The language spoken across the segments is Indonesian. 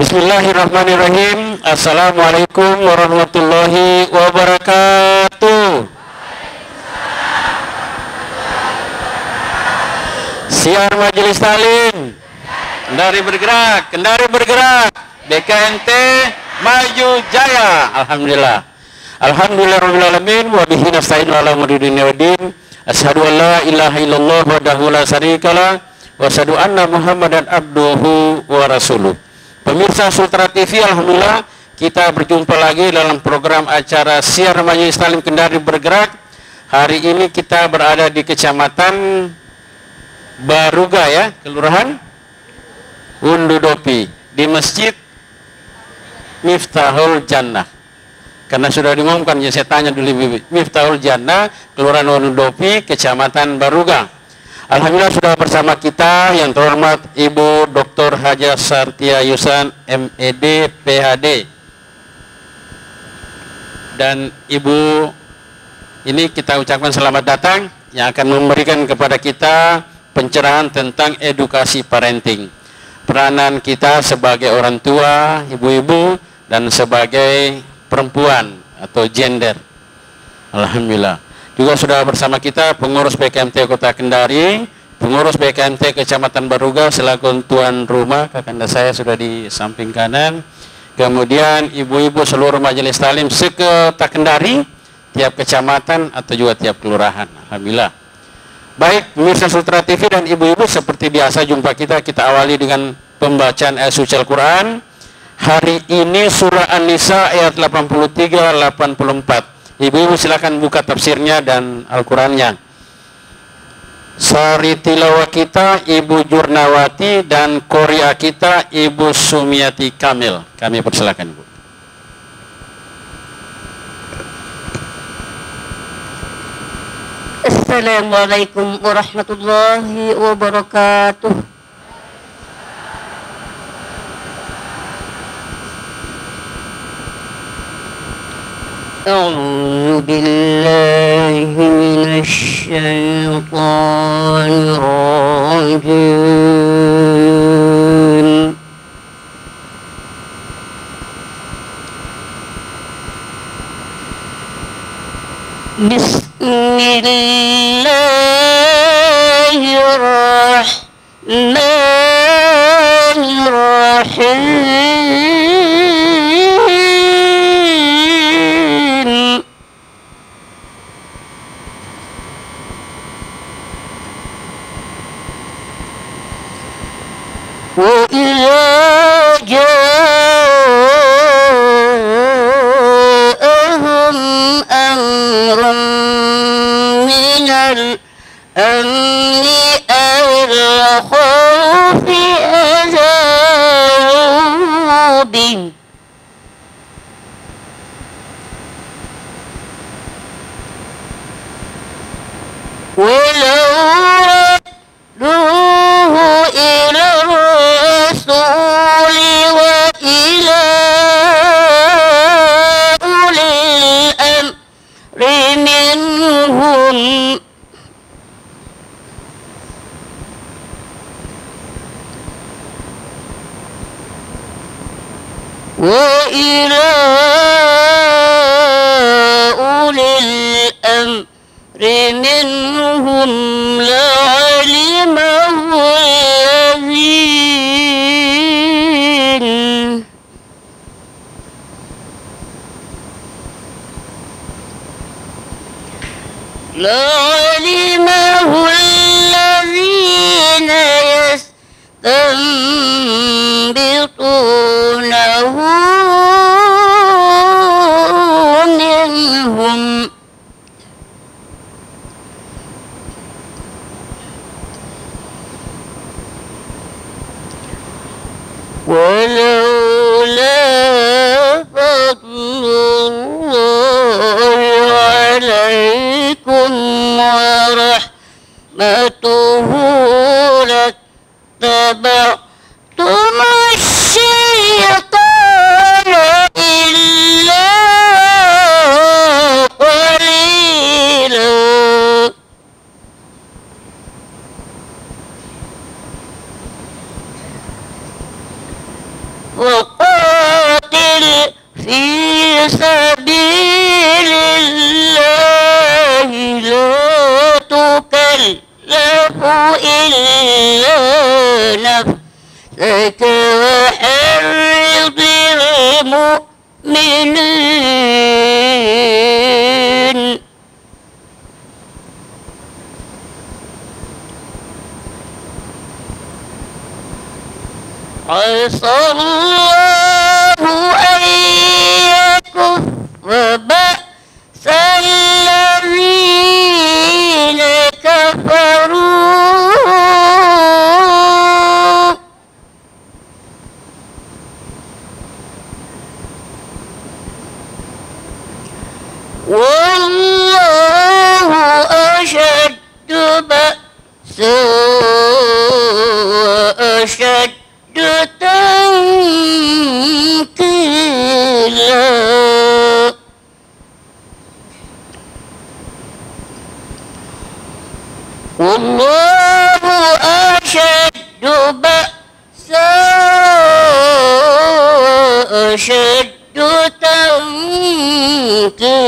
Bismillahirrahmanirrahim. Assalamualaikum warahmatullahi wabarakatuh. Siar Majelis Taklim, Kendari bergerak, BKMT maju jaya. Alhamdulillah. Alhamdulillahirabbil alamin wa bihi nasta'inu ala umuri dunya waddin. Asyhadu an la ilaha illallah wahdahu la syarikalah wa asyhadu anna Muhammadan abduhu wa rasuluh. Pemirsa Sultra TV, alhamdulillah kita berjumpa lagi dalam program acara Siar Majelis Taklim Kendari Bergerak. Hari ini kita berada di Kecamatan Baruga ya, Kelurahan Undudopi, di Masjid Miftahul Jannah. Karena sudah diumumkan, ya saya tanya dulu, Miftahul Jannah, Kelurahan Undudopi, Kecamatan Baruga. Alhamdulillah sudah bersama kita yang terhormat Ibu Dr. Haja Sartia Yusan, MED, PhD. Dan Ibu ini kita ucapkan selamat datang yang akan memberikan kepada kita pencerahan tentang edukasi parenting. Peranan kita sebagai orang tua, ibu-ibu, dan sebagai perempuan atau gender. Alhamdulillah. Juga sudah bersama kita pengurus BKMT Kota Kendari, pengurus BKMT Kecamatan Baruga selaku tuan rumah, kakanda saya sudah di samping kanan. Kemudian ibu-ibu seluruh Majelis Taklim se-Kota Kendari, tiap kecamatan atau juga tiap kelurahan. Alhamdulillah. Baik, pemirsa Sultra TV dan ibu-ibu, seperti biasa jumpa kita awali dengan pembacaan ayat suci Al-Quran. Hari ini surah An-Nisa ayat 83-84. Ibu-ibu silakan buka tafsirnya dan Al-Qurannya. Sari tilawah kita Ibu Jurnawati dan Korea kita Ibu Sumiati Kamil. Kami persilakan, Bu. Assalamualaikum warahmatullahi wabarakatuh. أعوذ بالله من الشيطان الرجيم بسم الله الرحمن الرحيم وإذا جاءهم أمر من الأمن أو الخوف أذاعوا به ولو ردوه إلى الرسول وإلى أولي الأمر منهم وإلى أولي الأمر منهم لعلمه الذين يستنبطونه منهم ولولا فضل الله عليكم ورحمته لاتبعتم الشيطان إلا قليلا وقاتل في سبيل الله لا تكلف إلا نفسك وحرض المؤمنين عسى الله أن يكف بأس الذين كفروا والله أشد بأسا وأشد تنكيلا والله أشد بأسا وأشد تنكيلا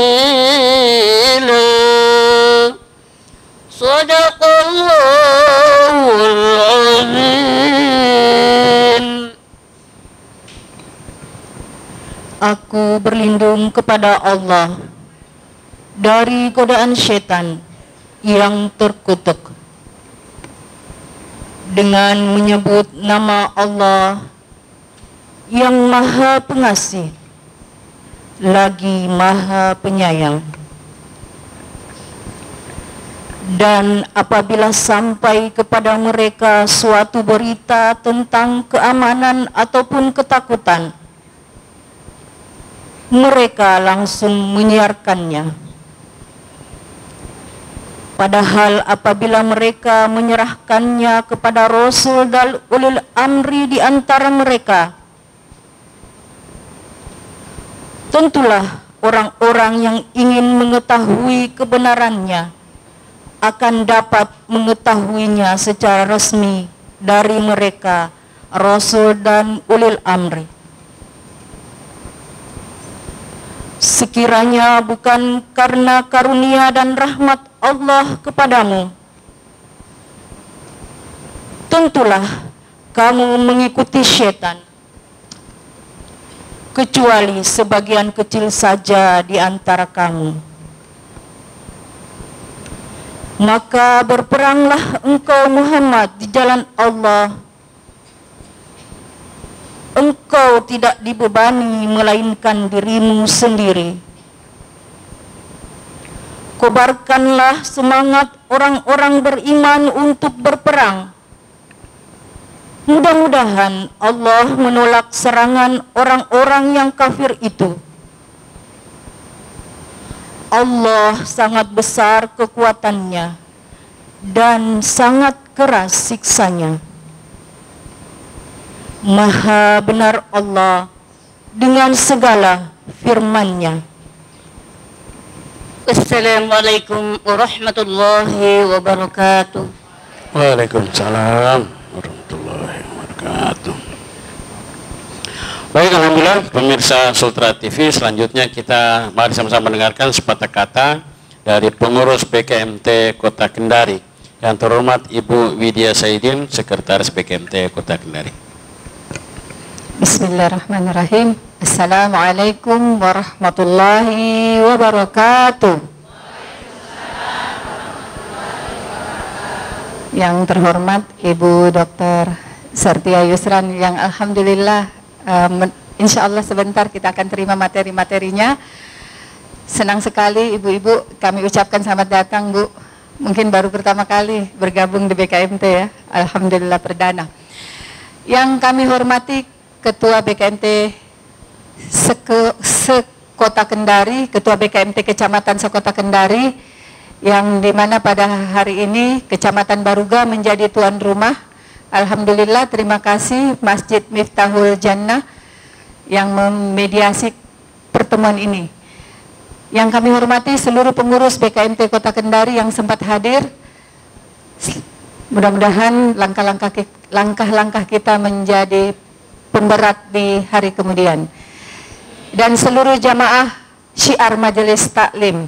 صدق الله العظيم. Aku berlindung kepada Allah dari godaan syaitan yang terkutuk dengan menyebut nama Allah yang Maha Pengasih lagi Maha Penyayang. Dan apabila sampai kepada mereka suatu berita tentang keamanan ataupun ketakutan, mereka langsung menyiarkannya. Padahal apabila mereka menyerahkannya kepada Rasul dan ulil amri di antara mereka, tentulah orang-orang yang ingin mengetahui kebenarannya akan dapat mengetahuinya secara resmi dari mereka, Rasul dan ulil amri. Sekiranya bukan karena karunia dan rahmat Allah kepadamu, tentulah kamu mengikuti syaitan, kecuali sebagian kecil saja di antara kamu. Maka berperanglah engkau Muhammad di jalan Allah. Engkau tidak dibebani melainkan dirimu sendiri. Kobarkanlah semangat orang-orang beriman untuk berperang. Mudah-mudahan Allah menolak serangan orang-orang yang kafir itu. Allah sangat besar kekuatannya dan sangat keras siksanya. Maha benar Allah dengan segala firman-Nya. Assalamualaikum warahmatullahi wabarakatuh. Waalaikumsalam warahmatullahi wabarakatuh. Baik, alhamdulillah pemirsa Sultra TV, selanjutnya kita mari sama-sama mendengarkan sepatah kata dari pengurus PKMT Kota Kendari, yang terhormat Ibu Widya Saidin, Sekretaris PKMT Kota Kendari. Bismillahirrahmanirrahim. Assalamualaikum warahmatullahi wabarakatuh. Yang terhormat Ibu Dr. Sartia Yusran, yang alhamdulillah insya Allah sebentar kita akan terima materi-materinya. Senang sekali ibu-ibu, kami ucapkan selamat datang Bu. Mungkin baru pertama kali bergabung di BKMT ya, alhamdulillah perdana. Yang kami hormati Ketua BKMT Sekota Kendari, Ketua BKMT Kecamatan Sekota Kendari, yang dimana pada hari ini Kecamatan Baruga menjadi tuan rumah. Alhamdulillah, terima kasih Masjid Miftahul Jannah yang memediasi pertemuan ini. Yang kami hormati seluruh pengurus BKMT Kota Kendari yang sempat hadir. Mudah-mudahan langkah-langkah kita menjadi pemberat di hari kemudian. Dan seluruh jamaah syiar majelis taklim,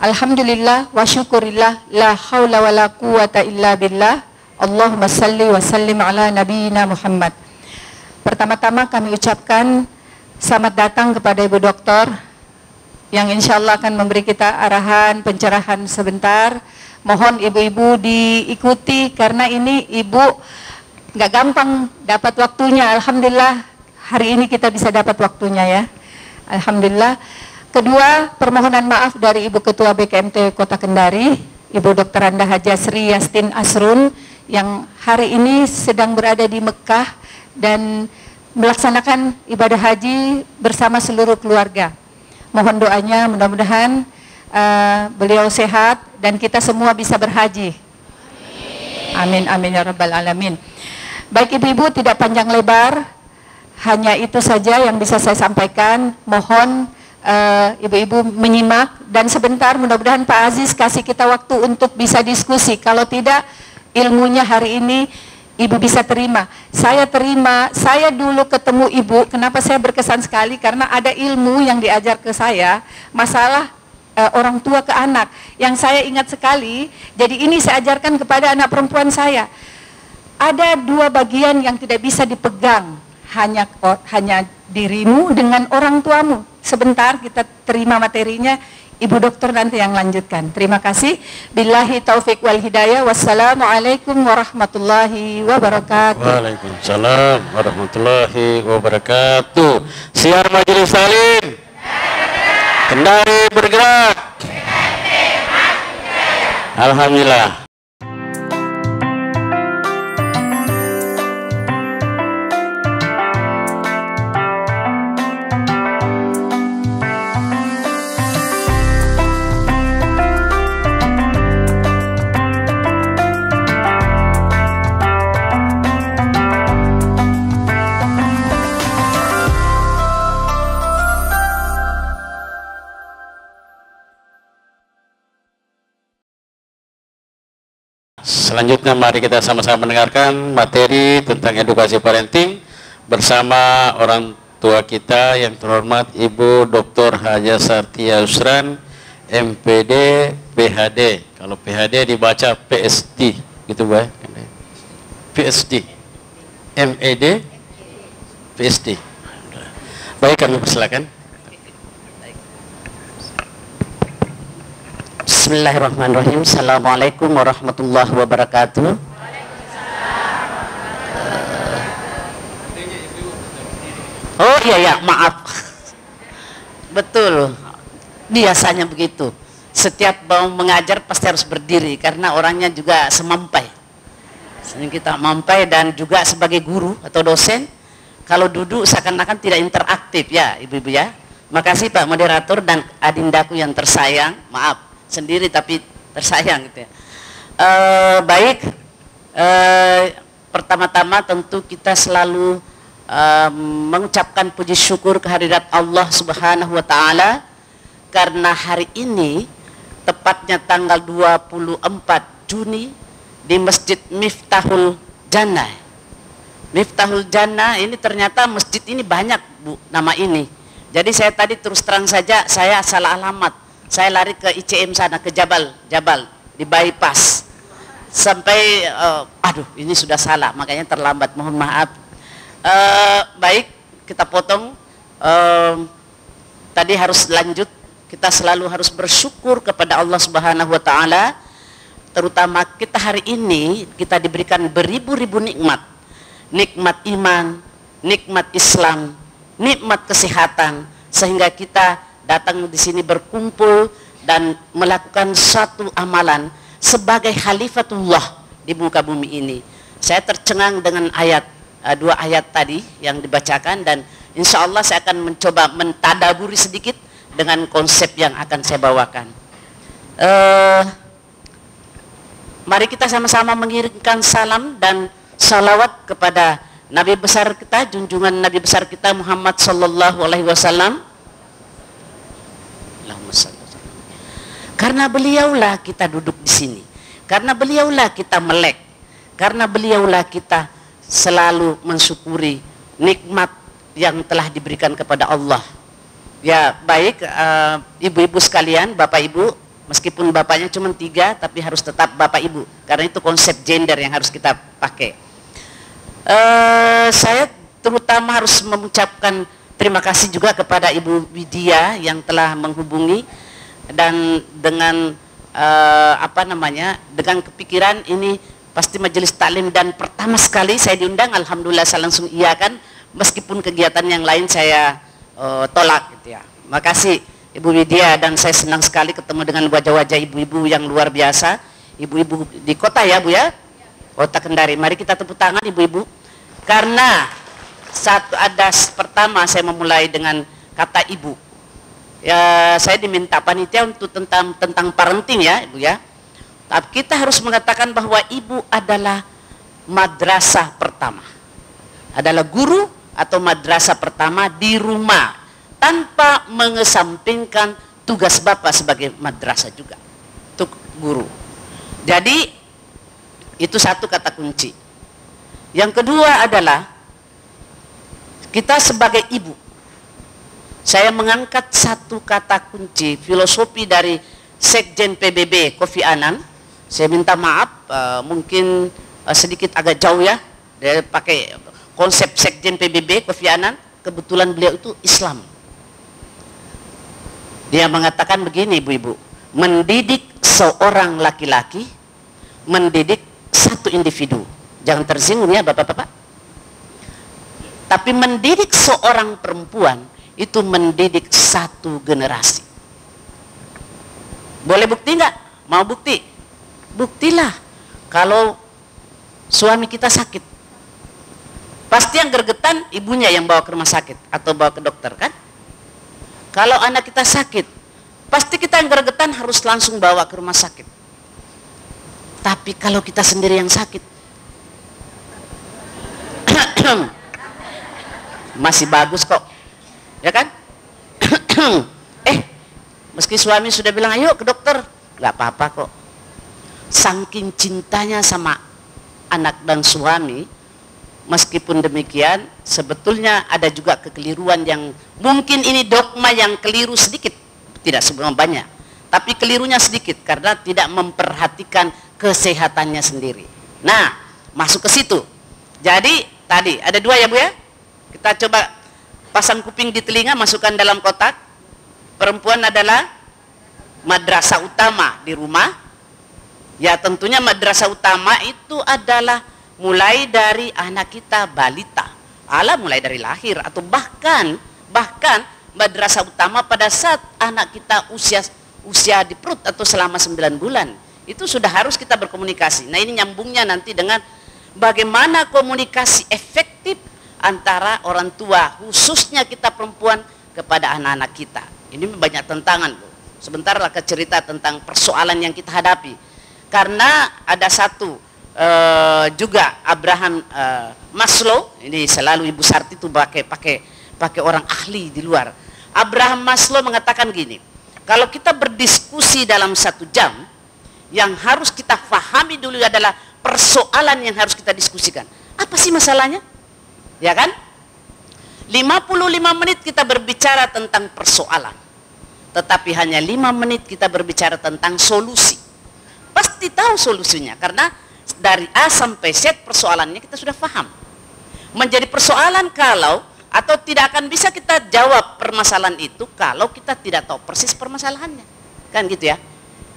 alhamdulillah wa syukurillah, la haula wa la quwata illa billah. Allahumma salli wa sallim ala nabiyyina Muhammad. Pertama-tama kami ucapkan selamat datang kepada Ibu Doktor yang insya Allah akan memberi kita arahan pencerahan sebentar. Mohon ibu-ibu diikuti karena ini ibu nggak gampang dapat waktunya. Alhamdulillah hari ini kita bisa dapat waktunya ya. Alhamdulillah. Kedua, permohonan maaf dari Ibu Ketua BKMT Kota Kendari, Ibu Dr. Anda Haja Sri Yastin Asrun, yang hari ini sedang berada di Mekah dan melaksanakan ibadah haji bersama seluruh keluarga. Mohon doanya, mudah-mudahan beliau sehat dan kita semua bisa berhaji. Amin, amin ya rabbal alamin. Baik ibu-ibu, tidak panjang lebar, hanya itu saja yang bisa saya sampaikan. Mohon ibu-ibu menyimak dan sebentar mudah-mudahan Pak Aziz kasih kita waktu untuk bisa diskusi. Kalau tidak, ilmunya hari ini ibu bisa terima. Saya terima, saya dulu ketemu ibu, kenapa saya berkesan sekali? Karena ada ilmu yang diajar ke saya, masalah orang tua ke anak, yang saya ingat sekali. Jadi ini saya ajarkan kepada anak perempuan saya. Ada dua bagian yang tidak bisa dipegang, hanya dirimu dengan orang tuamu. Sebentar kita terima materinya, Ibu Dokter nanti yang lanjutkan. Terima kasih. Billahi taufik wal hidayah. Wassalamualaikum warahmatullahi wabarakatuh. Waalaikumsalam warahmatullahi wabarakatuh. Siar majelis taklim. Kendari bergerak. Alhamdulillah. Selanjutnya mari kita sama-sama mendengarkan materi tentang edukasi parenting bersama orang tua kita yang terhormat Ibu Dr. Haja Sartia Yusran, MPD, PhD. Kalau PhD dibaca PSD, gitu Mbak. PSD, MED, PSD. Baik, kami persilakan. Bismillahirrahmanirrahim. Assalamualaikum warahmatullahi wabarakatuh. Oh iya, maaf. Betul, biasanya begitu. Setiap mau mengajar pasti harus berdiri karena orangnya juga semampai. Sehingga kita mampai, dan juga sebagai guru atau dosen, kalau duduk seakan-akan tidak interaktif ya ibu-ibu ya. Makasih Pak Moderator dan adindaku yang tersayang. Maaf sendiri tapi tersayang gitu ya. Baik, pertama-tama tentu kita selalu mengucapkan puji syukur kehadirat Allah Subhanahu wa Ta'ala karena hari ini tepatnya tanggal 24 Juni di Masjid Miftahul Jannah. Miftahul Jannah ini ternyata masjid ini banyak Bu nama ini. Jadi saya tadi terus terang saja saya salah alamat. Saya lari ke ICM sana, ke Jabal di bypass sampai aduh ini sudah salah, makanya terlambat, mohon maaf. Baik, kita potong. Tadi harus lanjut, kita selalu harus bersyukur kepada Allah Subhanahu wa Ta'ala, terutama kita hari ini kita diberikan beribu-ribu nikmat. Nikmat iman, nikmat Islam, nikmat kesehatan, sehingga kita datang di sini berkumpul dan melakukan satu amalan sebagai khalifatullah di muka bumi ini. Saya tercengang dengan dua ayat tadi yang dibacakan, dan insya Allah saya akan mencoba mentadaburi sedikit dengan konsep yang akan saya bawakan. Mari kita sama-sama mengirimkan salam dan salawat kepada Nabi besar kita, junjungan Nabi besar kita Muhammad Sallallahu Alaihi Wasallam. Karena beliaulah kita duduk di sini, karena beliaulah kita melek, karena beliaulah kita selalu mensyukuri nikmat yang telah diberikan kepada Allah. Ya, baik ibu-ibu sekalian, bapak ibu, meskipun bapaknya cuma 3, tapi harus tetap bapak ibu, karena itu konsep gender yang harus kita pakai. Saya terutama harus mengucapkan terima kasih juga kepada Ibu Widya yang telah menghubungi, dan dengan dengan kepikiran ini pasti majelis taklim, dan pertama sekali saya diundang, alhamdulillah saya langsung iya kan, meskipun kegiatan yang lain saya tolak gitu ya. Makasih Ibu Widya, dan saya senang sekali ketemu dengan wajah-wajah ibu-ibu yang luar biasa, ibu-ibu di kota ya Bu ya, Kota Kendari. Mari kita tepuk tangan ibu-ibu, karena pertama saya memulai dengan kata ibu. Ya, saya diminta panitia untuk tentang parenting ya Ibu ya. Tapi kita harus mengatakan bahwa ibu adalah madrasah pertama, adalah guru atau madrasah pertama di rumah, tanpa mengesampingkan tugas bapak sebagai madrasah juga untuk guru. Jadi itu satu kata kunci. Yang kedua adalah kita sebagai ibu. Saya mengangkat satu kata kunci filosofi dari Sekjen PBB Kofi Annan. Saya minta maaf, mungkin sedikit agak jauh ya, dia pakai konsep Sekjen PBB Kofi Annan. Kebetulan beliau itu Islam. Dia mengatakan begini ibu-ibu, mendidik seorang laki-laki, mendidik satu individu. Jangan tersinggung ya bapak-bapak. Tapi mendidik seorang perempuan itu mendidik satu generasi. Boleh bukti nggak? Mau bukti? Buktilah. Kalau suami kita sakit, pasti yang gergetan ibunya yang bawa ke rumah sakit atau bawa ke dokter kan? Kalau anak kita sakit, pasti kita yang gergetan harus langsung bawa ke rumah sakit. Tapi kalau kita sendiri yang sakit, masih bagus kok, ya kan? Meski suami sudah bilang ayo ke dokter, nggak apa-apa kok. Saking cintanya sama anak dan suami, meskipun demikian sebetulnya ada juga kekeliruan yang mungkin ini dogma yang keliru sedikit, tidak sebenarnya banyak, tapi kelirunya sedikit karena tidak memperhatikan kesehatannya sendiri. Nah, masuk ke situ. Jadi tadi ada 2 ya Bu ya. Kita coba pasang kuping di telinga, masukkan dalam kotak. Perempuan adalah madrasah utama di rumah. Ya tentunya madrasah utama itu adalah mulai dari anak kita balita, mulai dari lahir, atau bahkan madrasah utama pada saat anak kita usia di perut atau selama 9 bulan. Itu sudah harus kita berkomunikasi. Nah ini nyambungnya nanti dengan bagaimana komunikasi efektif antara orang tua, khususnya kita perempuan, kepada anak-anak kita. Ini banyak tantangan Bu. Sebentar lah ke cerita tentang persoalan yang kita hadapi. Karena ada satu juga Abraham Maslow, ini selalu Ibu Sarti itu pakai orang ahli di luar. Abraham Maslow mengatakan gini, kalau kita berdiskusi dalam 1 jam, yang harus kita pahami dulu adalah persoalan yang harus kita diskusikan. Apa sih masalahnya? Ya kan? 55 menit kita berbicara tentang persoalan, tetapi hanya 5 menit kita berbicara tentang solusi. Pasti tahu solusinya, karena dari A sampai Z persoalannya kita sudah paham. Menjadi persoalan atau tidak akan bisa kita jawab permasalahan itu kalau kita tidak tahu persis permasalahannya. Kan gitu ya.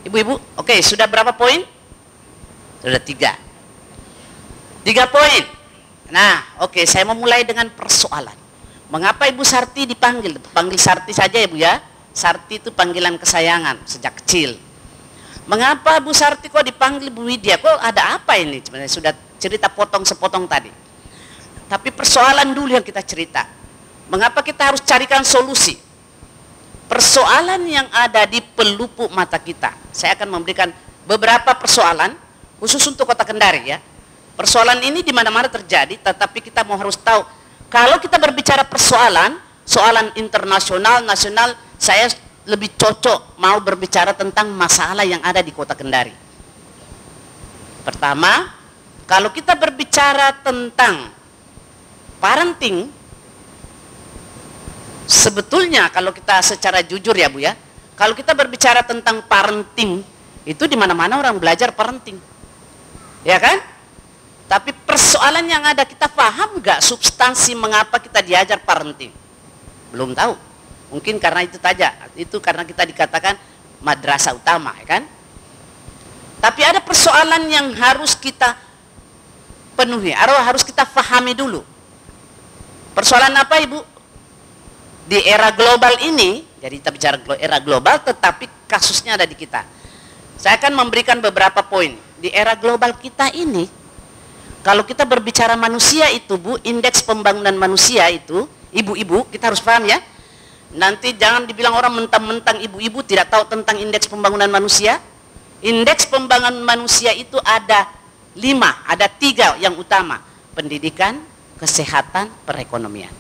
Ibu-ibu, oke, sudah berapa poin? Sudah 3 poin. Nah, oke, saya mau mulai dengan persoalan. Mengapa Ibu Sarti dipanggil? Panggil Sarti saja ya Bu ya. Sarti itu panggilan kesayangan sejak kecil. Mengapa Bu Sarti kok dipanggil Bu Widya? Kok ada apa ini? Sebenarnya sudah cerita potong sepotong tadi. Tapi persoalan dulu yang kita cerita. Mengapa kita harus carikan solusi? Persoalan yang ada di pelupuk mata kita. Saya akan memberikan beberapa persoalan khusus untuk Kota Kendari ya. Persoalan ini di mana-mana terjadi, tetapi kita harus tahu kalau kita berbicara soalan internasional, nasional, saya lebih cocok mau berbicara tentang masalah yang ada di Kota Kendari. Pertama, kalau kita berbicara tentang parenting sebetulnya kalau kita secara jujur ya Bu ya, kalau kita berbicara tentang parenting itu di mana-mana orang belajar parenting, ya kan? Tapi persoalan yang ada, kita paham nggak substansi mengapa kita diajar parenting? Belum tahu. Mungkin karena itu saja, itu karena kita dikatakan madrasah utama, ya kan? Tapi ada persoalan yang harus kita penuhi, harus kita pahami dulu. Persoalan apa Ibu? Di era global ini, jadi kita bicara era global tetapi kasusnya ada di kita. Saya akan memberikan beberapa poin. Di era global kita ini, kalau kita berbicara manusia itu Bu, indeks pembangunan manusia itu, ibu-ibu, kita harus paham ya. Nanti jangan dibilang orang mentang-mentang ibu-ibu tidak tahu tentang indeks pembangunan manusia. Indeks pembangunan manusia itu ada 5, ada 3 yang utama. Pendidikan, kesehatan, perekonomian.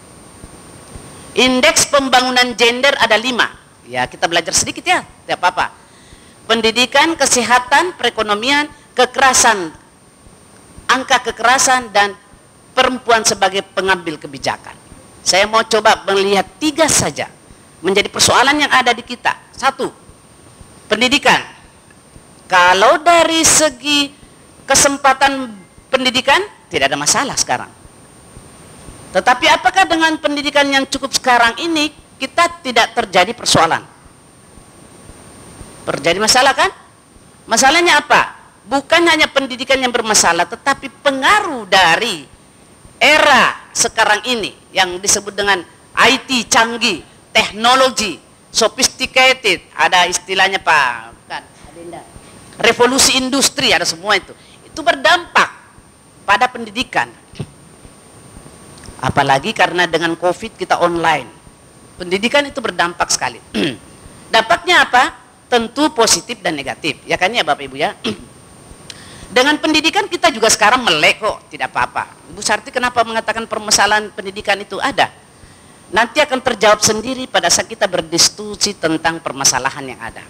Indeks pembangunan gender ada 5. Ya kita belajar sedikit ya, tidak apa-apa. Pendidikan, kesehatan, perekonomian, kekerasan, angka kekerasan, dan perempuan sebagai pengambil kebijakan. Saya mau coba melihat 3 saja menjadi persoalan yang ada di kita. 1, pendidikan. Kalau dari segi kesempatan pendidikan tidak ada masalah sekarang. Tetapi apakah dengan pendidikan yang cukup sekarang ini kita tidak terjadi persoalan? Terjadi masalah kan? Masalahnya apa? Bukan hanya pendidikan yang bermasalah, tetapi pengaruh dari era sekarang ini yang disebut dengan IT canggih, teknologi, sophisticated, ada istilahnya Pak, kan? Revolusi industri, ada semua itu. Itu berdampak pada pendidikan. Apalagi karena dengan COVID kita online. Pendidikan itu berdampak sekali. Dampaknya apa? Tentu positif dan negatif. Ya kan ya Bapak Ibu ya? Dengan pendidikan kita juga sekarang melek kok, tidak apa-apa. Ibu Sarti kenapa mengatakan permasalahan pendidikan itu ada? Nanti akan terjawab sendiri pada saat kita berdiskusi tentang permasalahan yang ada.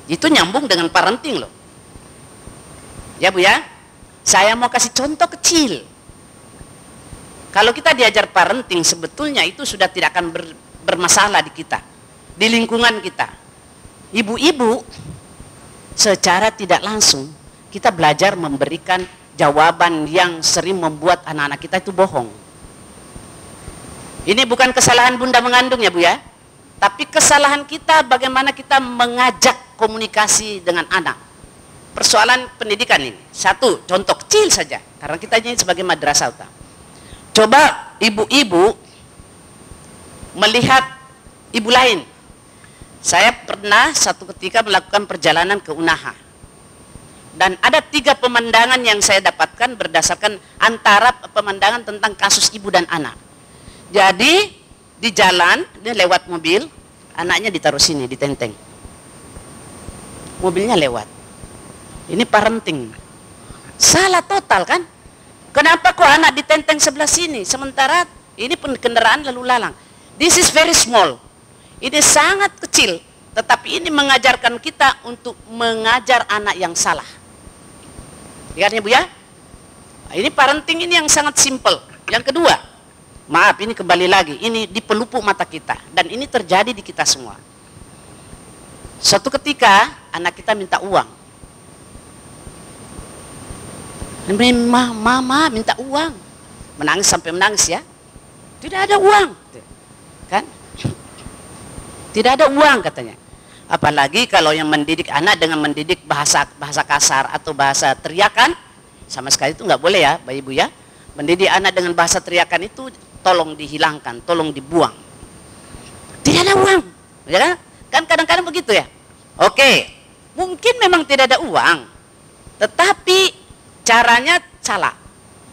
Itu nyambung dengan parenting loh. Ya Bu ya? Saya mau kasih contoh kecil. Kalau kita diajar parenting, sebetulnya itu sudah tidak akan bermasalah di kita, di lingkungan kita. Ibu-ibu, secara tidak langsung, kita belajar memberikan jawaban yang sering membuat anak-anak kita itu bohong. Ini bukan kesalahan bunda mengandung ya Bu ya, tapi kesalahan kita bagaimana kita mengajak komunikasi dengan anak. Persoalan pendidikan ini, 1 contoh kecil saja, karena kita ini sebagai madrasah utama. Coba ibu-ibu melihat ibu lain. Saya pernah satu ketika melakukan perjalanan ke Unaha. Dan ada 3 pemandangan yang saya dapatkan berdasarkan antara pemandangan tentang kasus ibu dan anak. Jadi di jalan, dia lewat mobil, anaknya ditaruh sini, ditenteng. Mobilnya lewat. Ini parenting. Salah total kan? Kenapa kok anak ditenteng sebelah sini? Sementara ini kendaraan lalu lalang. This is very small. Ini sangat kecil. Tetapi ini mengajarkan kita untuk mengajar anak yang salah. Lihatnya Bu ya? Ini parenting ini yang sangat simple. Yang kedua, maaf ini kembali lagi. Ini di pelupuk mata kita. Dan ini terjadi di kita semua. Suatu ketika anak kita minta uang. Mama minta uang, menangis sampai menangis ya, tidak ada uang, kan? Tidak ada uang katanya. Apalagi kalau yang mendidik anak dengan mendidik bahasa kasar atau bahasa teriakan, sama sekali itu nggak boleh ya, Bapak Ibu ya. Mendidik anak dengan bahasa teriakan itu tolong dihilangkan, tolong dibuang. Tidak ada uang, ya kan? Kadang-kadang begitu ya. Oke, mungkin memang tidak ada uang, tetapi caranya salah.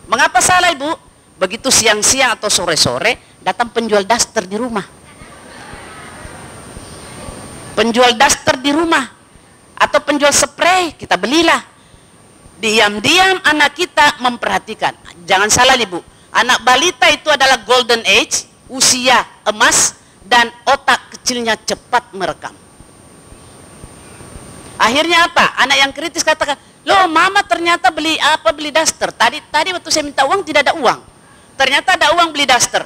Mengapa salah Ibu? Begitu siang-siang atau sore-sore datang penjual daster di rumah. Penjual daster di rumah atau penjual spray, kita belilah. Diam-diam anak kita memperhatikan. Jangan salah Ibu, anak balita itu adalah golden age, usia emas dan otak kecilnya cepat merekam. Akhirnya apa? Anak yang kritis katakan, loh mama ternyata beli daster. Tadi waktu saya minta uang tidak ada uang. ternyata ada uang beli daster.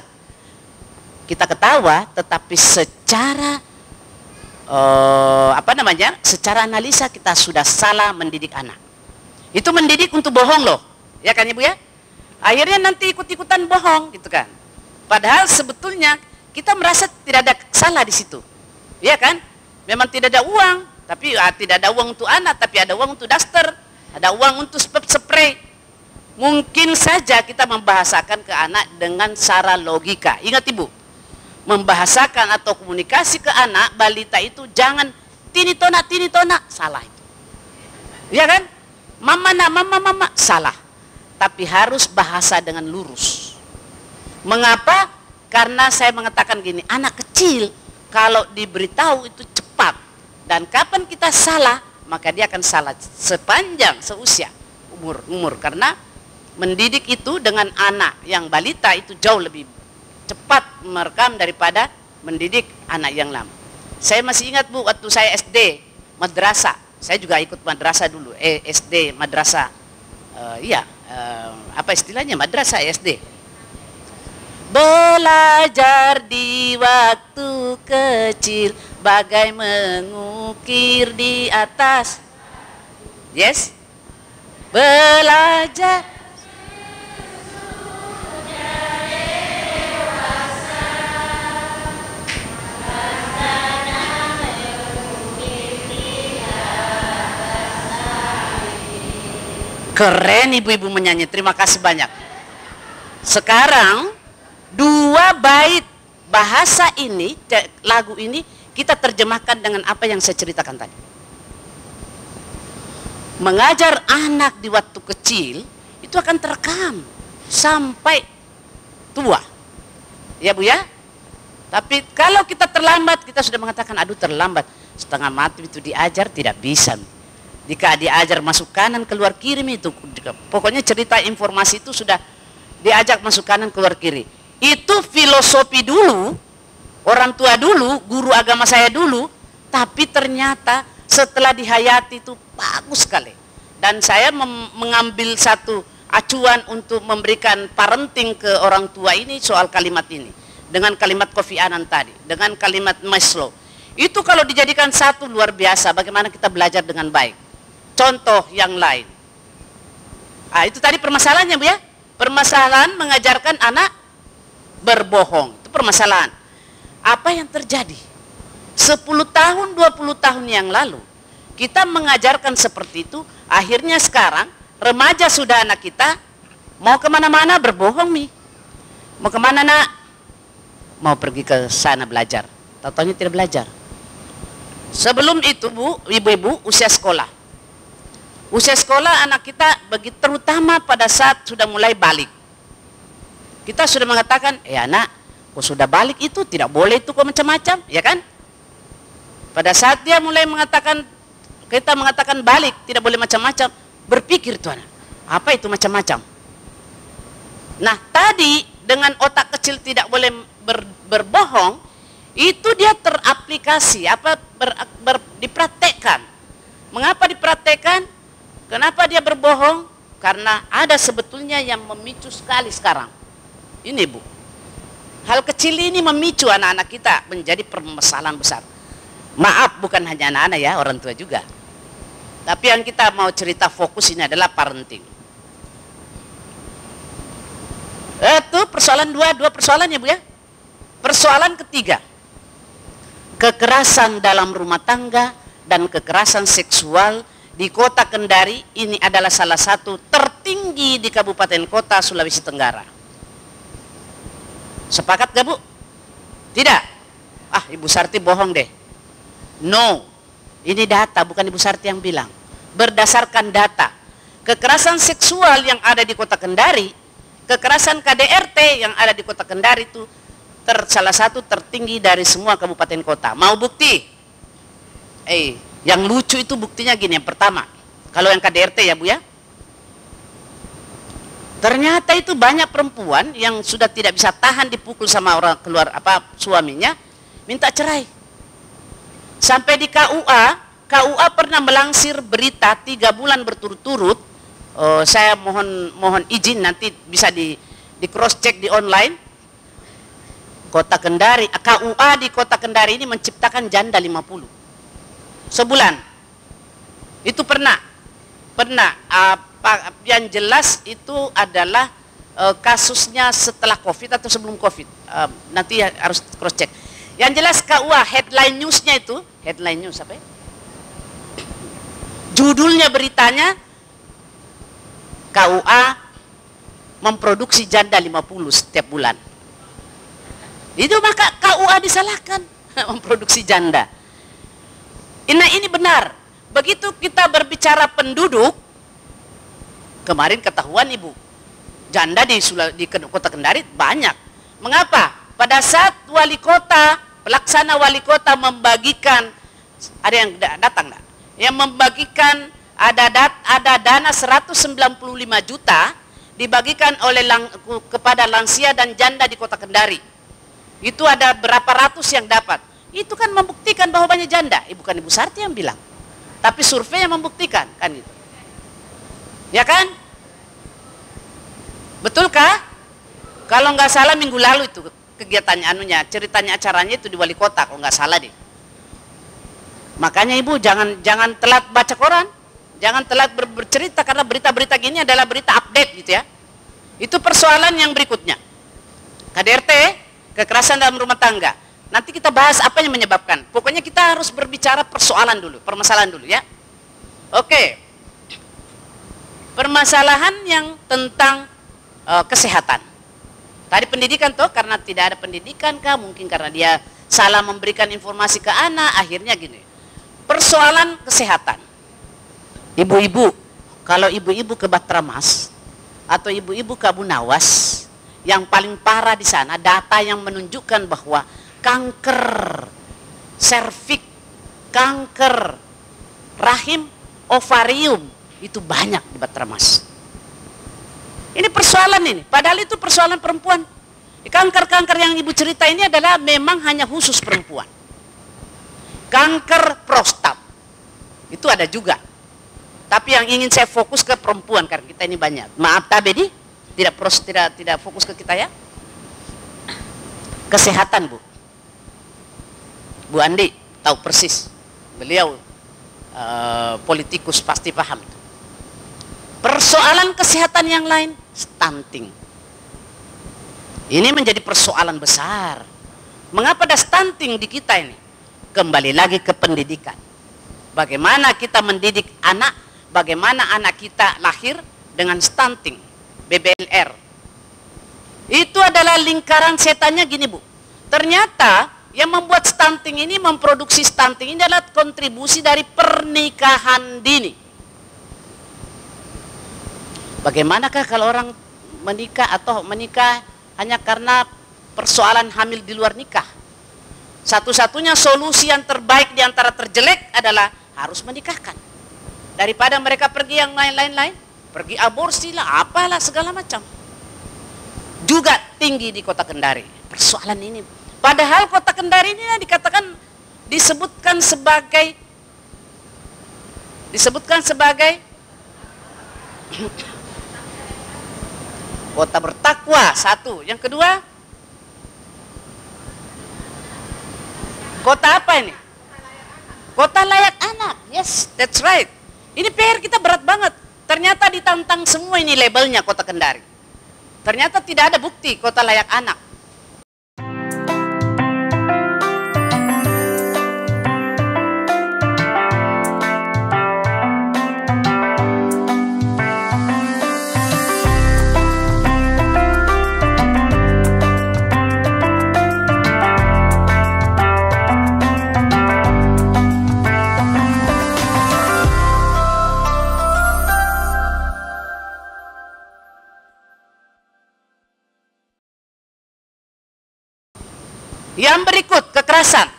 Kita ketawa, tetapi secara secara analisa kita sudah salah mendidik anak. Itu mendidik untuk bohong loh, ya kan Ibu ya? Akhirnya nanti ikut-ikutan bohong gitu kan. Padahal sebetulnya kita merasa tidak ada salah di situ, ya kan? Memang tidak ada uang, tapi tidak ada uang untuk anak, tapi ada uang untuk daster, ada uang untuk spray. Mungkin saja kita membahasakan ke anak dengan cara logika. Ingat Ibu, membahasakan atau komunikasi ke anak balita itu jangan tini tona, salah itu. Ya kan? Mama nak, mama, salah. Tapi harus bahasa dengan lurus. Mengapa? Karena saya mengatakan gini, anak kecil kalau diberitahu itu cepat. Dan kapan kita salah, maka dia akan salah sepanjang seusia umur. Karena mendidik itu dengan anak yang balita itu jauh lebih cepat merekam daripada mendidik anak yang lama. Saya masih ingat Bu, waktu saya SD, madrasah. Saya juga ikut madrasah dulu, SD, madrasah. Apa istilahnya madrasah SD? Belajar di waktu kecil, bagai mengukir di atas. Yes? Belajar. Keren ibu-ibu menyanyi, terima kasih banyak. Sekarang 2 bait bahasa ini, lagu ini kita terjemahkan dengan apa yang saya ceritakan tadi. Mengajar anak di waktu kecil itu akan terekam sampai tua. Ya Bu ya? Tapi kalau kita terlambat, kita sudah mengatakan aduh terlambat. Setengah mati itu diajar tidak bisa. Jika diajar masuk kanan keluar kiri itu, pokoknya cerita informasi itu sudah diajak masuk kanan keluar kiri. Itu filosofi dulu, orang tua dulu, guru agama saya dulu, tapi ternyata setelah dihayati itu bagus sekali. Dan saya mengambil satu acuan untuk memberikan parenting ke orang tua ini soal kalimat ini. Dengan kalimat Kofi Annan tadi, dengan kalimat Maslow. Itu kalau dijadikan satu luar biasa, bagaimana kita belajar dengan baik. Contoh yang lain. Itu tadi permasalahannya Bu ya. Permasalahan mengajarkan anak berbohong. Itu permasalahan. Apa yang terjadi? 10 tahun, 20 tahun yang lalu, kita mengajarkan seperti itu. Akhirnya sekarang, remaja sudah anak kita, mau kemana-mana berbohong nih. Mau kemana nak? Mau pergi ke sana belajar. Tahu-tahunya tidak belajar. Sebelum itu Bu, ibu-ibu usia sekolah. Usia sekolah anak kita terutama pada saat sudah mulai balik. Kita sudah mengatakan, anak, kok sudah balik itu tidak boleh itu kok macam-macam, ya kan? Pada saat dia mulai mengatakan, kita mengatakan balik, tidak boleh macam-macam, berpikir tuh anak, apa itu macam-macam? Nah tadi dengan otak kecil tidak boleh berbohong, itu dia teraplikasi, dipraktekkan. Mengapa dipraktekkan? Kenapa dia berbohong? Karena ada sebetulnya yang memicu sekali sekarang. Ini Bu, hal kecil ini memicu anak-anak kita menjadi permasalahan besar. Maaf, bukan hanya anak-anak ya, orang tua juga. Tapi yang kita mau cerita fokus ini adalah parenting. Itu persoalan dua persoalan ya Bu ya. Persoalan ketiga, kekerasan dalam rumah tangga dan kekerasan seksual di Kota Kendari ini adalah salah satu tertinggi di Kabupaten Kota Sulawesi Tenggara. Sepakat gak Bu? Tidak? Ibu Sarti bohong deh. No, ini data, bukan Ibu Sarti yang bilang. Berdasarkan data, kekerasan seksual yang ada di Kota Kendari, kekerasan KDRT yang ada di Kota Kendari itu salah satu tertinggi dari semua kabupaten kota. Mau bukti? Yang lucu itu buktinya gini, yang pertama, kalau yang KDRT ya Bu ya, ternyata itu banyak perempuan yang sudah tidak bisa tahan dipukul sama orang suaminya, minta cerai. Sampai di KUA pernah melansir berita 3 bulan berturut-turut. Saya mohon izin nanti bisa di cross check di online, Kota Kendari, KUA di Kota Kendari ini menciptakan janda 50 sebulan. Itu pernah. Yang jelas itu adalah kasusnya setelah COVID atau sebelum COVID. Nanti harus cross check. Yang jelas KUA headline newsnya itu, headline news apa ya? Judulnya beritanya, KUA memproduksi janda 50 setiap bulan. Itu maka KUA disalahkan memproduksi janda. Nah ini benar. Begitu kita berbicara penduduk, kemarin ketahuan Ibu, janda di Kota Kendari banyak. Mengapa? Pada saat wali kota, pelaksana wali kota membagikan, ada yang datang enggak? Yang membagikan ada dana 195 juta dibagikan oleh kepada lansia dan janda di Kota Kendari. Itu ada berapa ratus yang dapat. Itu kan membuktikan bahwa banyak janda. Bukan Ibu Sarti yang bilang, tapi survei yang membuktikan, kan gitu. Ya kan? Betulkah? Kalau nggak salah minggu lalu itu kegiatannya ceritanya acaranya itu di wali kota, kalau nggak salah deh. Makanya Ibu jangan telat baca koran, jangan telat bercerita, karena berita-berita gini adalah berita update gitu ya. Itu persoalan yang berikutnya. KDRT, kekerasan dalam rumah tangga. Nanti kita bahas apa yang menyebabkan. Pokoknya kita harus berbicara persoalan dulu, permasalahan dulu ya. Oke. Permasalahan yang tentang kesehatan. Tadi pendidikan toh, karena tidak ada pendidikan kah, mungkin karena dia salah memberikan informasi ke anak, akhirnya gini. Persoalan kesehatan. Ibu-ibu, kalau ibu-ibu ke Batramas atau ibu-ibu ke Abu Nawas, yang paling parah di sana data yang menunjukkan bahwa kanker serviks, kanker rahim, ovarium itu banyak di Batramas. Ini persoalan ini, padahal itu persoalan perempuan. Kanker-kanker yang Ibu cerita ini adalah memang hanya khusus perempuan. Kanker prostat itu ada juga, tapi yang ingin saya fokus ke perempuan karena kita ini banyak. Maaf Tabedi, tidak fokus ke kita ya. Kesehatan Bu Andi tahu persis, beliau politikus pasti paham. Persoalan kesehatan yang lain, stunting. Ini menjadi persoalan besar. Mengapa ada stunting di kita ini? Kembali lagi ke pendidikan. Bagaimana kita mendidik anak, bagaimana anak kita lahir dengan stunting, BBLR. Itu adalah lingkaran setannya gini Bu. Ternyata yang membuat stunting ini, memproduksi stunting ini adalah kontribusi dari pernikahan dini. Bagaimanakah kalau orang menikah atau menikah hanya karena persoalan hamil di luar nikah? Satu-satunya solusi yang terbaik di antara terjelek adalah harus menikahkan. Daripada mereka pergi yang lain-lain, pergi aborsi lah, apalah segala macam. Juga tinggi di Kota Kendari persoalan ini. Padahal Kota Kendari ini disebutkan sebagai kota bertakwa, satu. Yang kedua, kota apa ini? Kota layak anak. Yes, that's right. Ini PR kita berat banget. Ternyata ditantang semua ini labelnya Kota Kendari. Ternyata tidak ada bukti kota layak anak. Yang berikut, kekerasan.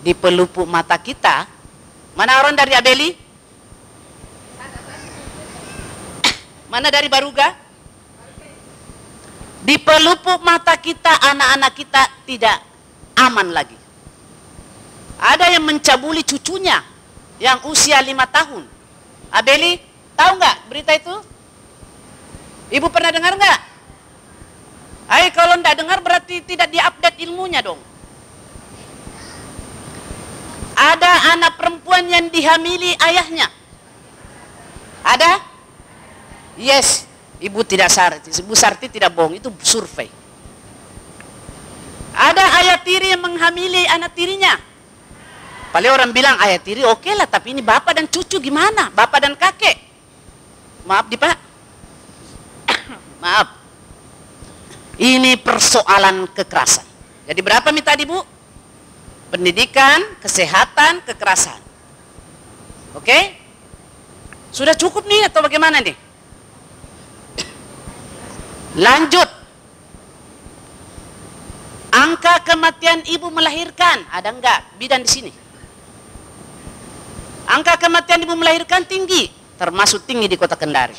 Di pelupuk mata kita, mana orang dari Abeli? Mana dari Baruga? Di pelupuk mata kita, anak-anak kita tidak aman lagi. Ada yang mencabuli cucunya yang usia 5 tahun. Abeli, tahu nggak berita itu? Ibu pernah dengar nggak? Kalau tidak dengar berarti tidak diupdate ilmunya dong. Ada anak perempuan yang dihamili ayahnya? Ada? Yes. Ibu tidak Sarti, Ibu Sarti tidak bohong, itu survei. Ada ayah tiri yang menghamili anak tirinya? Paling orang bilang ayah tiri oke lah, tapi ini bapak dan cucu gimana? Bapak dan kakek? Maaf Pak. Maaf. Ini persoalan kekerasan. Jadi berapa minta Bu? Pendidikan, kesehatan, kekerasan. Oke? Sudah cukup nih atau bagaimana nih? Lanjut. Angka kematian ibu melahirkan, ada enggak bidan di sini? Angka kematian ibu melahirkan tinggi, termasuk tinggi di Kota Kendari.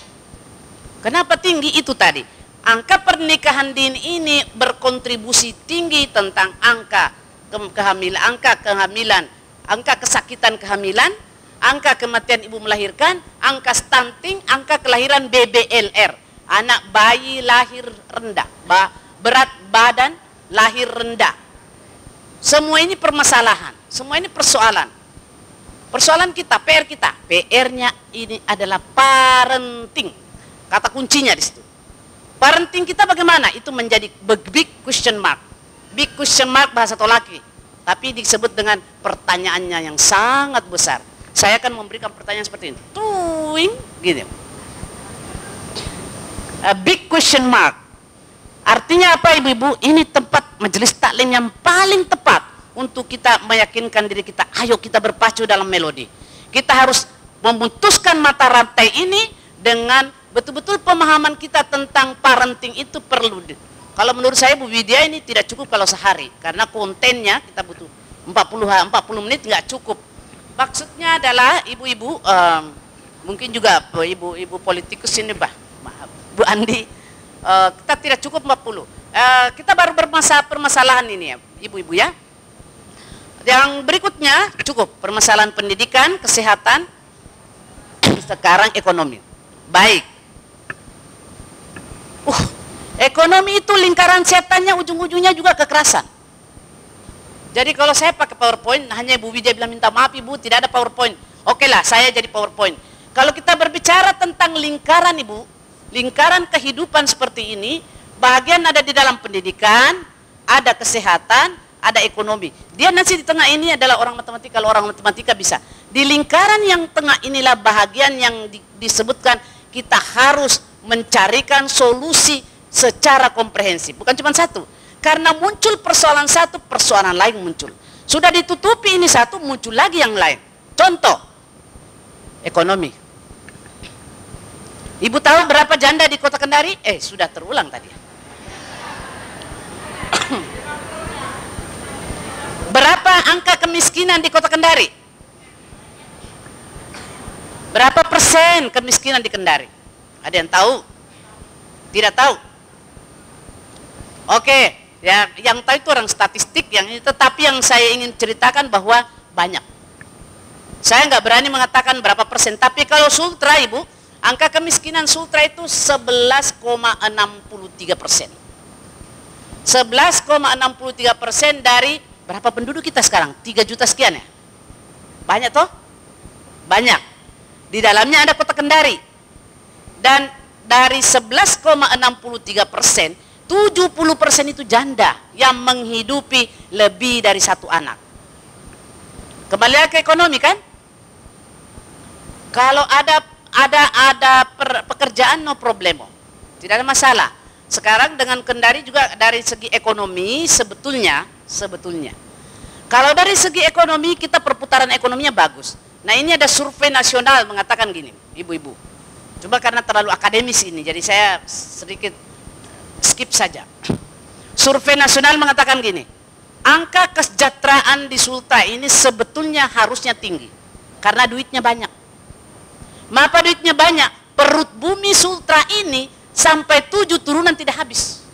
Kenapa tinggi? Itu tadi. Angka pernikahan dini ini berkontribusi tinggi tentang angka kehamilan, angka kesakitan kehamilan, angka kematian ibu melahirkan, angka stunting, angka kelahiran BBLR, anak bayi lahir rendah, berat badan lahir rendah. Semua ini permasalahan, semua ini persoalan. Persoalan kita, PR kita, PR-nya ini adalah parenting. Kata kuncinya di situ. Parenting kita bagaimana? Itu menjadi big question mark. Big question mark bahasa Tolaki. Tapi disebut dengan pertanyaannya yang sangat besar. Saya akan memberikan pertanyaan seperti ini. Tuing, gini. A big question mark. Artinya apa ibu-ibu? Ini tempat majelis taklim yang paling tepat untuk kita meyakinkan diri kita. Ayo kita berpacu dalam melodi. Kita harus memutuskan mata rantai ini dengan betul-betul pemahaman kita tentang parenting itu perlu. Kalau menurut saya Bu Widya ini tidak cukup kalau sehari. Karena kontennya kita butuh 40 menit nggak cukup. Maksudnya adalah ibu-ibu, mungkin juga ibu-ibu politikus ini Bu Andi, kita tidak cukup 40. Kita baru permasalahan ini ya ibu-ibu ya. Yang berikutnya cukup permasalahan pendidikan, kesehatan, sekarang ekonomi. Baik. Ekonomi itu lingkaran setannya ujung-ujungnya juga kekerasan. Jadi kalau saya pakai PowerPoint, hanya Ibu Widya bilang minta maaf Ibu, tidak ada PowerPoint. Oke lah, saya jadi PowerPoint. Kalau kita berbicara tentang lingkaran Ibu, lingkaran kehidupan seperti ini, bagian ada di dalam pendidikan, ada kesehatan, ada ekonomi. Dia nanti di tengah ini adalah orang matematika, kalau orang matematika bisa. Di lingkaran yang tengah inilah bahagian yang disebutkan kita harus mencarikan solusi secara komprehensif. Bukan cuma satu. Karena muncul persoalan satu, persoalan lain muncul. Sudah ditutupi ini satu, muncul lagi yang lain. Contoh, ekonomi. Ibu tahu berapa janda di Kota Kendari? Sudah terulang tadi. Berapa angka kemiskinan di Kota Kendari? Berapa persen kemiskinan di Kendari? Ada yang tahu? Tidak tahu? Oke, ya, yang tahu itu orang statistik yang ini, tetapi yang saya ingin ceritakan bahwa banyak. Saya nggak berani mengatakan berapa persen, tapi kalau Sultra Ibu, angka kemiskinan Sultra itu 11,63%. 11,63% dari berapa penduduk kita sekarang? 3 juta sekian ya? Banyak toh? Banyak. Di dalamnya ada Kota Kendari. Dan dari 11,63%, 70% itu janda yang menghidupi lebih dari satu anak. Kembali lagi ke ekonomi kan? Kalau ada pekerjaan no problemo, tidak ada masalah. Sekarang dengan Kendari juga dari segi ekonomi sebetulnya, kalau dari segi ekonomi kita perputaran ekonominya bagus. Nah ini ada survei nasional mengatakan gini, ibu-ibu. Coba karena terlalu akademis ini, jadi saya sedikit skip saja. Survei nasional mengatakan gini, angka kesejahteraan di Sultra ini sebetulnya harusnya tinggi, karena duitnya banyak. Mengapa duitnya banyak? Perut bumi Sultra ini sampai 7 turunan tidak habis.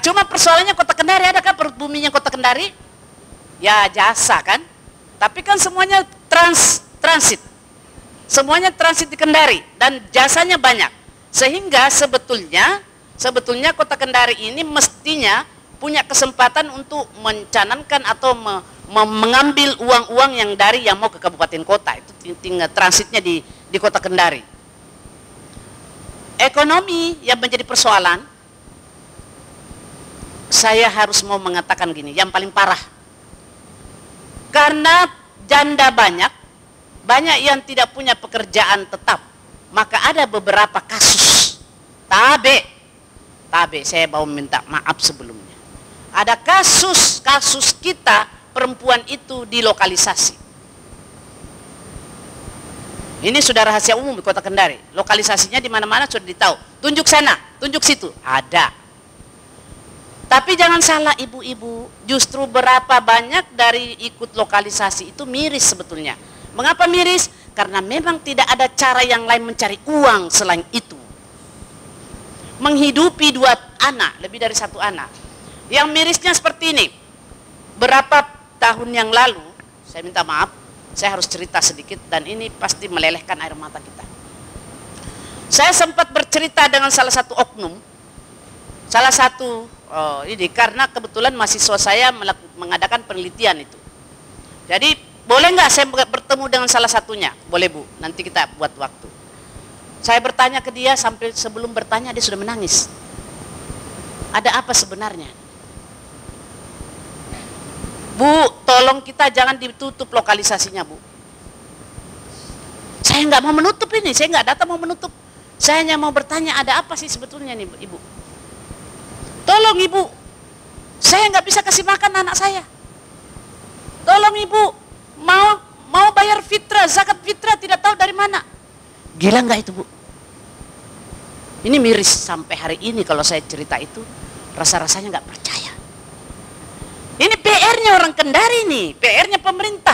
Cuma persoalannya Kota Kendari, adakah perut buminya Kota Kendari? Ya jasa kan? Tapi kan semuanya transit. Semuanya transit di Kendari dan jasanya banyak. Sehingga sebetulnya Sebetulnya Kota Kendari ini mestinya punya kesempatan untuk mencanangkan atau mengambil uang-uang yang dari yang mau ke kabupaten kota, itu tinggal transitnya di Kota Kendari. Ekonomi yang menjadi persoalan, saya harus mau mengatakan gini, yang paling parah, karena janda banyak yang tidak punya pekerjaan tetap, maka ada beberapa kasus tabe, saya mau minta maaf sebelumnya. Ada kasus kita perempuan itu dilokalisasi. Ini sudah rahasia umum di Kota Kendari. Lokalisasinya di mana-mana sudah ditahu. Tunjuk sana, tunjuk situ, ada. Tapi jangan salah ibu-ibu, justru berapa banyak dari ikut lokalisasi itu miris sebetulnya. Mengapa miris? Karena memang tidak ada cara yang lain mencari uang selain itu. Menghidupi 2 anak, lebih dari 1 anak. Yang mirisnya seperti ini, berapa tahun yang lalu, saya minta maaf, saya harus cerita sedikit dan ini pasti melelehkan air mata kita. Saya sempat bercerita dengan salah satu oknum, ini karena kebetulan mahasiswa saya mengadakan penelitian itu. Jadi boleh nggak saya bertemu dengan salah satunya? Boleh Bu, nanti kita buat waktu. Saya bertanya ke dia, sampai sebelum bertanya dia sudah menangis. Ada apa sebenarnya? Bu, tolong kita jangan ditutup lokalisasinya, Bu. Saya nggak mau menutup ini, saya nggak datang mau menutup. Saya hanya mau bertanya, ada apa sih sebetulnya nih, Ibu? Tolong Ibu, saya nggak bisa kasih makan anak saya. Tolong Ibu, mau bayar fitrah, zakat fitrah tidak tahu dari mana. Gila nggak itu, Bu? Ini miris sampai hari ini kalau saya cerita itu, rasa-rasanya nggak percaya. Ini PR-nya orang Kendari nih, PR-nya pemerintah.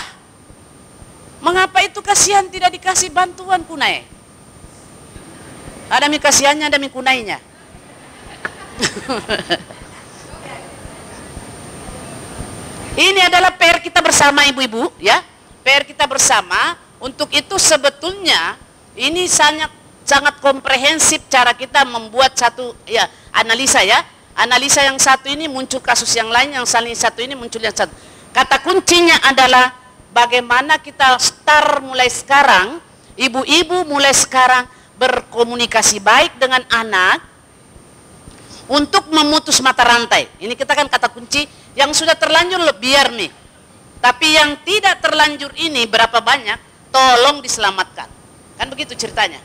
Mengapa itu kasihan tidak dikasih bantuan kunai? Ada mi kasihannya, ada mi kunainya. Ini adalah PR kita bersama ibu-ibu, ya. PR kita bersama. Untuk itu sebetulnya ini sangat komprehensif cara kita membuat satu analisa ya. Analisa yang satu ini muncul kasus yang lain, yang saling satu ini muncul yang satu. Kata kuncinya adalah bagaimana kita start mulai sekarang, ibu-ibu mulai sekarang berkomunikasi baik dengan anak untuk memutus mata rantai. Ini kita kan kata kunci, yang sudah terlanjur biar nih. Tapi yang tidak terlanjur ini berapa banyak, tolong diselamatkan. Kan begitu ceritanya.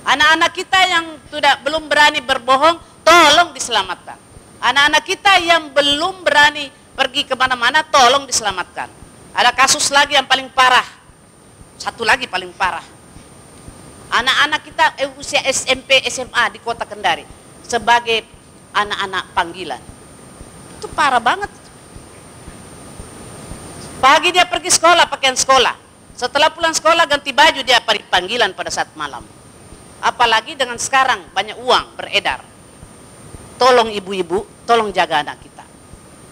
Anak-anak kita yang belum berani berbohong, tolong diselamatkan. Anak-anak kita yang belum berani pergi kemana-mana, tolong diselamatkan. Ada kasus lagi yang paling parah. Satu lagi paling parah. Anak-anak kita usia SMP, SMA di Kota Kendari sebagai anak-anak panggilan. Itu parah banget. Pagi dia pergi sekolah, pakaian sekolah. Setelah pulang sekolah ganti baju, dia panggilan pada saat malam. Apalagi dengan sekarang banyak uang beredar. Tolong ibu-ibu, tolong jaga anak kita.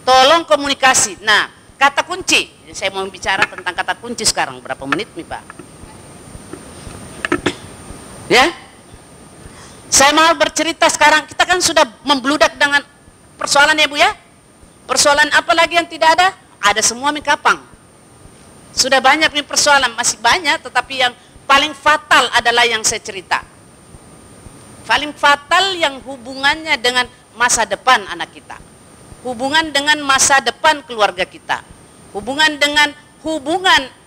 Tolong komunikasi. Nah, kata kunci. Saya mau bicara tentang kata kunci sekarang. Berapa menit nih Pak? Ya? Saya mau bercerita sekarang. Kita kan sudah membludak dengan persoalan ya Bu ya? Persoalan apa lagi yang tidak ada? Ada semua mie kapang. Sudah banyak nih persoalan. Masih banyak, tetapi yang paling fatal adalah yang saya cerita. Paling fatal yang hubungannya dengan masa depan anak kita, hubungan dengan masa depan keluarga kita, hubungan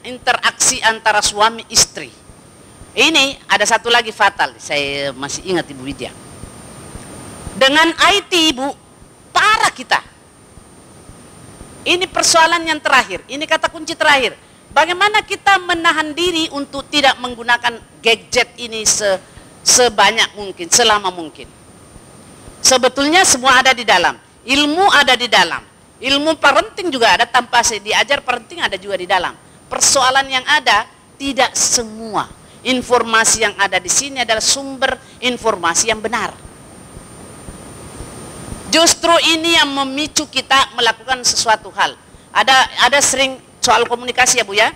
interaksi antara suami istri. Ini ada satu lagi fatal, saya masih ingat Ibu Widya. Dengan IT Ibu, parah kita. Ini persoalan yang terakhir, ini kata kunci terakhir. Bagaimana kita menahan diri untuk tidak menggunakan gadget ini sebanyak mungkin, selama mungkin. Sebetulnya semua ada di dalam, ilmu ada di dalam, ilmu parenting juga ada, tanpa diajar parenting ada juga di dalam. Persoalan yang ada, tidak semua informasi yang ada di sini adalah sumber informasi yang benar. Justru ini yang memicu kita melakukan sesuatu hal. Ada sering soal komunikasi ya Bu ya,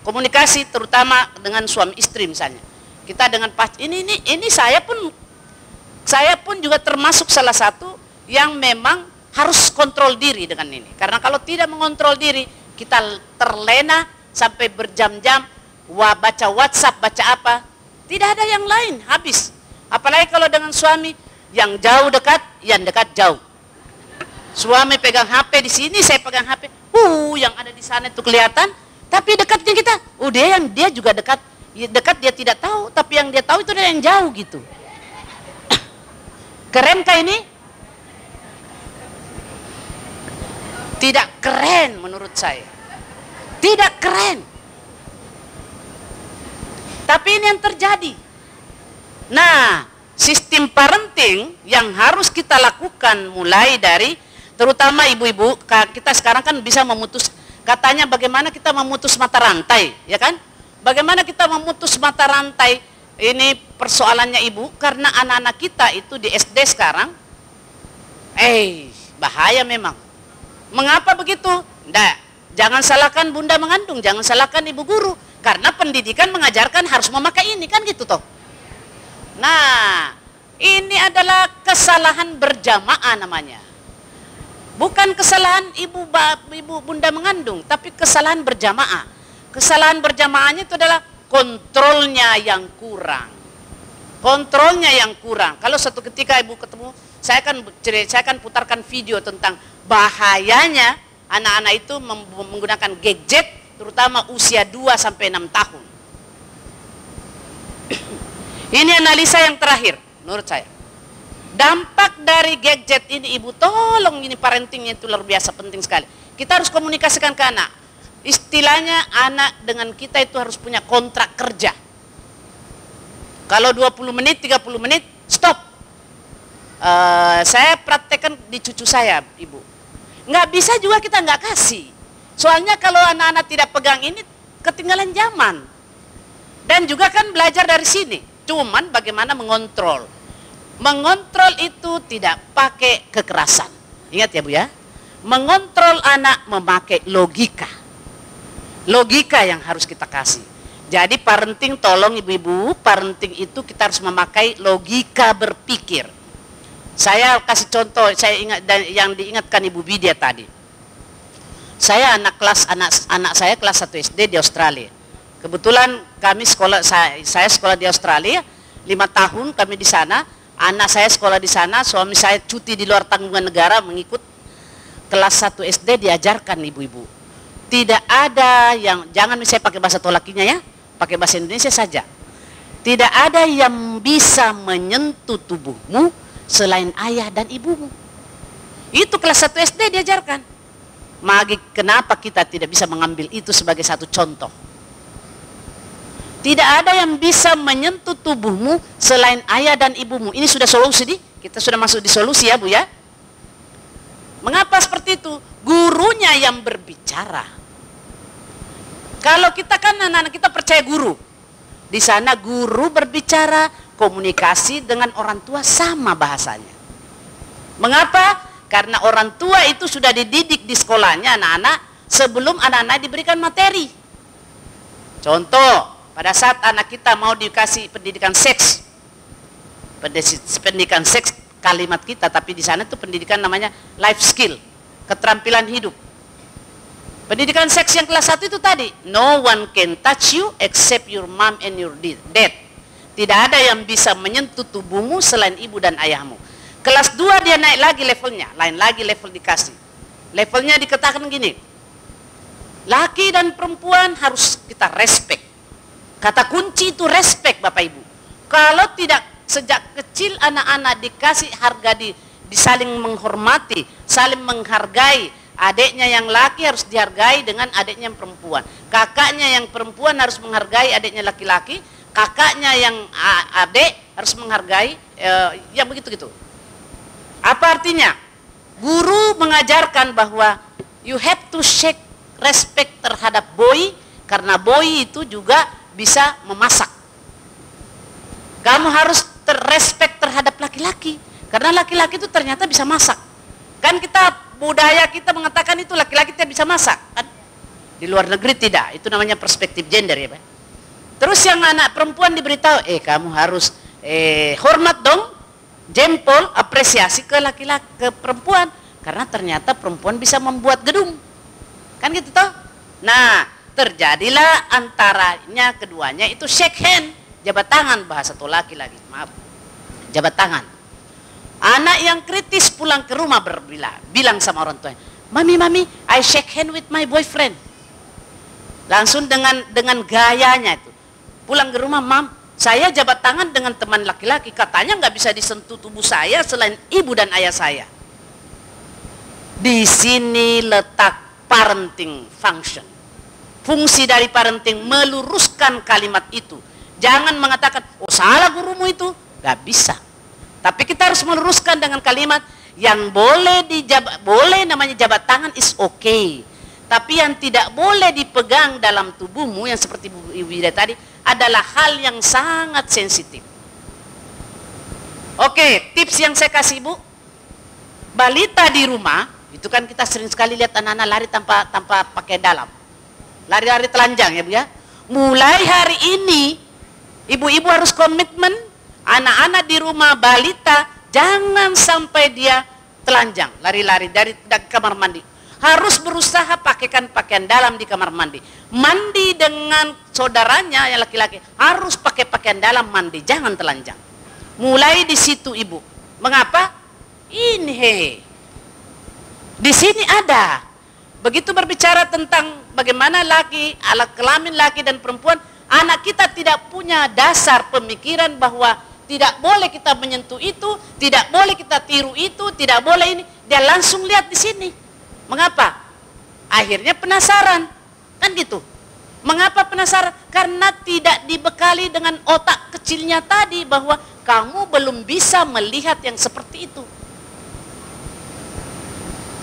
komunikasi terutama dengan suami istri misalnya. Kita dengan ini saya pun Saya pun juga termasuk salah satu yang memang harus kontrol diri dengan ini. Karena kalau tidak mengontrol diri, kita terlena sampai berjam-jam, baca WhatsApp, baca apa. Tidak ada yang lain, habis. Apalagi kalau dengan suami, yang jauh dekat, yang dekat jauh. Suami pegang HP di sini, saya pegang HP. Yang ada di sana itu kelihatan, tapi dekatnya kita. Dia juga dekat. Dekat dia tidak tahu, tapi yang dia tahu itu yang jauh gitu. Kerenkah ini? Tidak keren menurut saya. Tidak keren. Tapi ini yang terjadi. Nah, sistem parenting yang harus kita lakukan mulai dari, terutama ibu-ibu, kita sekarang kan bisa memutus, katanya bagaimana kita memutus mata rantai, ya kan? Bagaimana kita memutus mata rantai, ini persoalannya ibu, karena anak-anak kita itu di SD sekarang, bahaya memang. Mengapa begitu? Nggak, jangan salahkan bunda mengandung, jangan salahkan ibu guru, karena pendidikan mengajarkan harus memakai ini, kan gitu toh. Nah, ini adalah kesalahan berjamaah namanya. Bukan kesalahan ibu bunda mengandung, tapi kesalahan berjamaah. Kesalahan berjamaahnya itu adalah kontrolnya yang kurang. Kontrolnya yang kurang. Kalau suatu ketika ibu ketemu, saya akan putarkan video tentang bahayanya anak-anak itu menggunakan gadget, terutama usia 2 sampai 6 tahun. Ini analisa yang terakhir menurut saya. Dampak dari gadget ini, ibu tolong, ini parentingnya itu luar biasa penting sekali. Kita harus komunikasikan ke anak. Istilahnya anak dengan kita itu harus punya kontrak kerja. Kalau 20 menit, 30 menit, stop. Saya praktekkan di cucu saya, ibu. Nggak bisa juga kita nggak kasih. Soalnya kalau anak-anak tidak pegang ini, ketinggalan zaman. Dan juga kan belajar dari sini. Cuman bagaimana mengontrol. Mengontrol itu tidak pakai kekerasan. Ingat ya Bu ya. Mengontrol anak memakai logika. Logika yang harus kita kasih. Jadi parenting, tolong ibu-ibu, parenting itu kita harus memakai logika berpikir. Saya kasih contoh, saya ingat yang diingatkan Ibu Bidia tadi. Saya anak saya kelas 1 SD di Australia. Kebetulan kami sekolah, saya sekolah di Australia 5 tahun kami di sana. Anak saya sekolah di sana, suami saya cuti di luar tanggungan negara mengikut kelas 1 SD diajarkan ibu-ibu. Tidak ada yang, jangan misalnya pakai bahasa tolakinya ya, pakai bahasa Indonesia saja. Tidak ada yang bisa menyentuh tubuhmu selain ayah dan ibumu. Itu kelas 1 SD diajarkan. Magi, kenapa kita tidak bisa mengambil itu sebagai satu contoh? Tidak ada yang bisa menyentuh tubuhmu selain ayah dan ibumu. Ini sudah solusi nih. Kita sudah masuk di solusi ya Bu ya. Mengapa seperti itu? Gurunya yang berbicara. Kalau kita kan anak-anak kita percaya guru. Di sana guru berbicara, komunikasi dengan orang tua sama bahasanya. Mengapa? Karena orang tua itu sudah dididik di sekolahnya anak-anak sebelum anak-anak diberikan materi. Contoh, pada saat anak kita mau dikasih pendidikan seks, pendidikan seks kalimat kita, tapi di sana itu pendidikan namanya life skill, keterampilan hidup. Pendidikan seks yang kelas 1 itu tadi, no one can touch you except your mom and your dad. Tidak ada yang bisa menyentuh tubuhmu selain ibu dan ayahmu. Kelas 2 dia naik lagi levelnya, lain lagi level dikasih. Levelnya dikatakan gini, laki dan perempuan harus kita respect. Kata kunci itu respect Bapak Ibu. Kalau tidak sejak kecil anak-anak dikasih harga, disaling menghormati, saling menghargai. Adiknya yang laki harus dihargai dengan adiknya yang perempuan. Kakaknya yang perempuan harus menghargai adiknya laki-laki. Kakaknya yang adik harus menghargai, ya begitu-gitu. Apa artinya? Guru mengajarkan bahwa you have to show respect terhadap boy, karena boy itu juga bisa memasak. Kamu harus respect terhadap laki-laki, karena laki-laki itu ternyata bisa masak. Kan kita, budaya kita mengatakan itu laki-laki tidak bisa masak. Kan? Di luar negeri tidak, itu namanya perspektif gender ya Pak. Terus yang anak perempuan diberitahu, kamu harus hormat dong jempol apresiasi ke laki-laki, ke perempuan, karena ternyata perempuan bisa membuat gedung, kan gitu toh. Nah, terjadilah antaranya keduanya itu shake hand, jabat tangan, bahasa tuh laki lagi, maaf, jabat tangan. Anak yang kritis pulang ke rumah bilang sama orang tuanya, mami, I shake hand with my boyfriend. Langsung dengan gayanya itu, pulang ke rumah, mam, saya jabat tangan dengan teman laki-laki, katanya nggak bisa disentuh tubuh saya selain ibu dan ayah saya. Di sini letak parenting function. Fungsi dari parenting meluruskan kalimat itu. Jangan mengatakan, oh salah gurumu itu, nggak bisa. Tapi kita harus meluruskan dengan kalimat yang boleh boleh namanya jabat tangan is okay. Tapi yang tidak boleh dipegang dalam tubuhmu yang seperti Ibu Ida tadi adalah hal yang sangat sensitif. Oke, tips yang saya kasih Ibu, balita di rumah, itu kan kita sering sekali lihat anak-anak lari tanpa pakai dalam. Lari-lari telanjang ya Bu ya. Mulai hari ini, ibu-ibu harus komitmen, anak-anak di rumah balita, jangan sampai dia telanjang, lari-lari dari kamar mandi. Harus berusaha pakaikan pakaian dalam di kamar mandi. Mandi dengan saudaranya yang laki-laki, harus pakai pakaian dalam mandi, jangan telanjang. Mulai di situ Ibu. Mengapa? Ini di sini ada. Begitu berbicara tentang bagaimana laki, alat kelamin laki dan perempuan, anak kita tidak punya dasar pemikiran bahwa tidak boleh kita menyentuh itu, tidak boleh kita tiru itu, tidak boleh ini. Dia langsung lihat di sini. Mengapa? Akhirnya penasaran, kan gitu. Mengapa penasaran? Karena tidak dibekali dengan otak kecilnya tadi bahwa kamu belum bisa melihat yang seperti itu.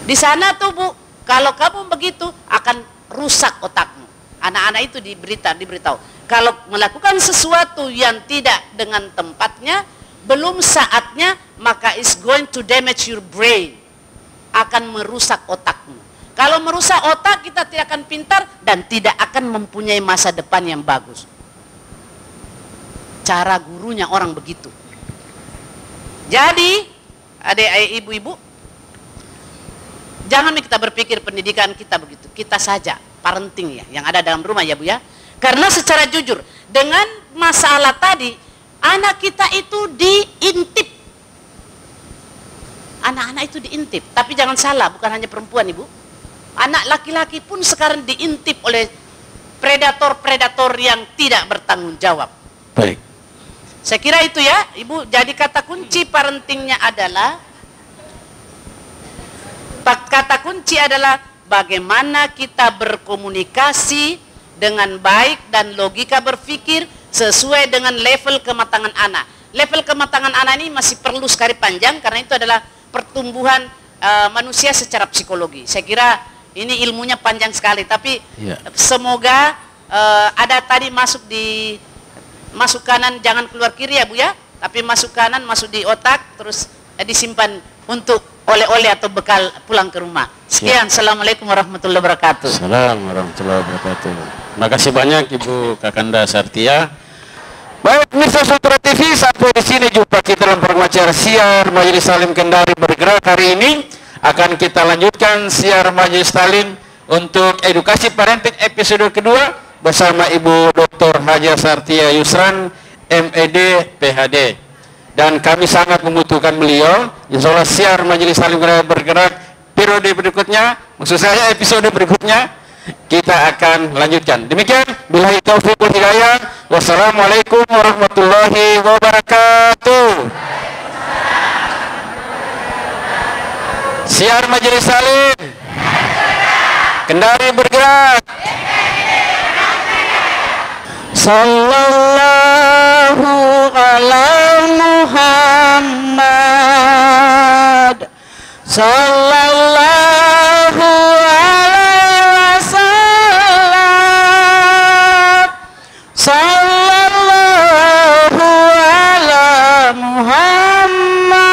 Di sana tuh Bu, kalau kamu begitu akan rusak otakmu. Anak-anak itu diberitahu. Kalau melakukan sesuatu yang tidak dengan tempatnya, belum saatnya, maka is going to damage your brain. Akan merusak otakmu. Kalau merusak otak, kita tidak akan pintar dan tidak akan mempunyai masa depan yang bagus. Cara gurunya orang begitu. Jadi, adik-adik ibu-ibu, jangan kita berpikir pendidikan kita begitu. Kita saja, parenting ya, yang ada dalam rumah ya Bu ya. Karena secara jujur, dengan masalah tadi, anak kita itu diintip. Anak-anak itu diintip, tapi jangan salah, bukan hanya perempuan Ibu. Anak laki-laki pun sekarang diintip oleh predator-predator yang tidak bertanggung jawab. Baik. Saya kira itu ya, Ibu. Jadi kata kunci parentingnya adalah, bagaimana kita berkomunikasi dengan baik dan logika berpikir sesuai dengan level kematangan anak. Level kematangan anak ini masih perlu sekali panjang karena itu adalah pertumbuhan manusia secara psikologi. Saya kira ini ilmunya panjang sekali, tapi semoga ada tadi masuk kanan jangan keluar kiri ya Bu ya, tapi masuk kanan masuk di otak terus disimpan untuk oleh-oleh atau bekal pulang ke rumah. Sekian, Assalamualaikum warahmatullahi wabarakatuh. Assalamualaikum warahmatullahi wabarakatuh. Terima kasih banyak Ibu Kakanda Sartia. Baik, Mirsa Sutra TV, sampai di sini jumpa kita dalam program acara siar Majelis Taklim Kendari bergerak. Hari ini akan kita lanjutkan siar Majelis Taklim untuk edukasi parenting episode kedua bersama Ibu Dr. Haja Sartia Yusran, MED, PhD. Dan kami sangat membutuhkan beliau. Insya Allah siar Majelis Taklim Kendari bergerak periode berikutnya, maksud saya episode berikutnya, kita akan lanjutkan. Demikian, billahi taufiq wal hidayah. Wassalamualaikum warahmatullahi wabarakatuh. Siar Majelis Taklim Kendari bergerak. Sallallahu ala Muhammad. Sallallahu alaihi wasallam. Sallallahu ala Muhammad.